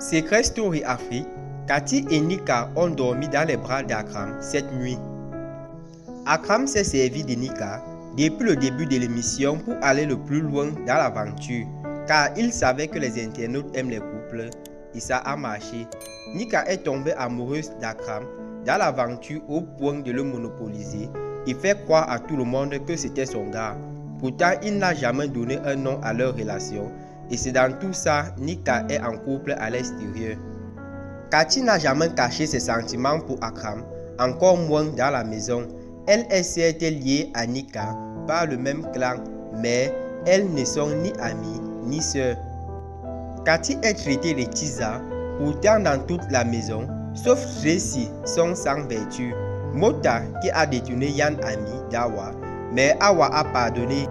Secret Story Afrique, Cathy et Nika ont dormi dans les bras d'Akram cette nuit. Akram s'est servi de Nika depuis le début de l'émission pour aller le plus loin dans l'aventure, car il savait que les internautes aiment les couples et ça a marché. Nika est tombée amoureuse d'Akram dans l'aventure au point de le monopoliser et fait croire à tout le monde que c'était son gars. Pourtant, il n'a jamais donné un nom à leur relation et c'est dans tout ça, Nika est en couple à l'extérieur. Cathy n'a jamais caché ses sentiments pour Akram, encore moins dans la maison. Elle est certes liée à Nika par le même clan, mais elles ne sont ni amies ni sœurs. Cathy est traitée de Tisa, pourtant dans toute la maison, sauf Tracy, sont sans vertu. Mota qui a détourné Yann Ami d'Awa, mais Awa a pardonné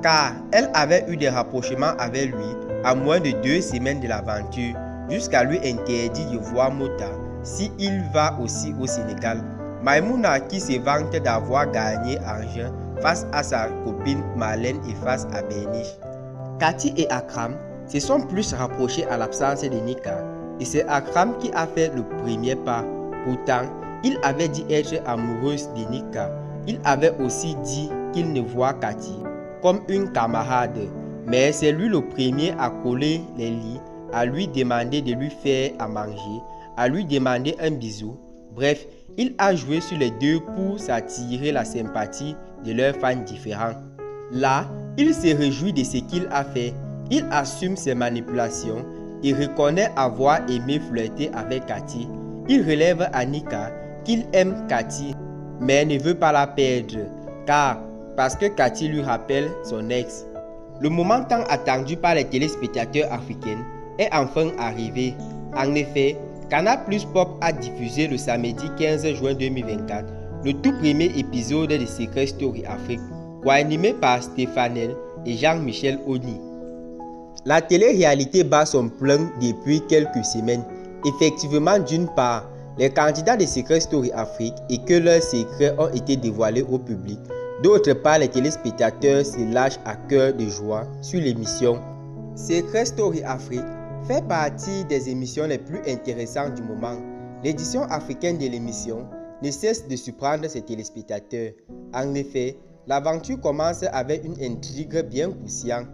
car elle avait eu des rapprochements avec lui à moins de 2 semaines de l'aventure, jusqu'à lui interdire de voir Mota si il va aussi au Sénégal. Maïmouna qui se vante d'avoir gagné argent face à sa copine Marlène et face à Berniche. Cathy et Akram se sont plus rapprochés à l'absence de Nika et c'est Akram qui a fait le premier pas. Pourtant, il avait dit être amoureuse de Nika. Il avait aussi dit qu'il ne voit Cathy comme une camarade, mais c'est lui le premier à coller les lits, à lui demander de lui faire à manger, à lui demander un bisou. Bref, il a joué sur les deux pour s'attirer la sympathie de leurs fans différents. Là, il se réjouit de ce qu'il a fait. Il assume ses manipulations et reconnaît avoir aimé flirter avec Cathy. Il relève à Nika qu'il aime Cathy, mais ne veut pas la perdre, parce que Cathy lui rappelle son ex. Le moment tant attendu par les téléspectateurs africains est enfin arrivé. En effet, Canal+ Pop a diffusé le samedi 15 juin 2024 le tout premier épisode de Secret Story Afrique, co-animé par Stéphanel et Jean-Michel Oni. La télé-réalité bat son plein depuis quelques semaines. Effectivement, d'une part, les candidats de Secret Story Afrique et que leurs secrets ont été dévoilés au public. D'autre part, les téléspectateurs se lâchent à cœur de joie sur l'émission. Secret Story Afrique fait partie des émissions les plus intéressantes du moment. L'édition africaine de l'émission ne cesse de surprendre ses téléspectateurs. En effet, l'aventure commence avec une intrigue bien croustillante.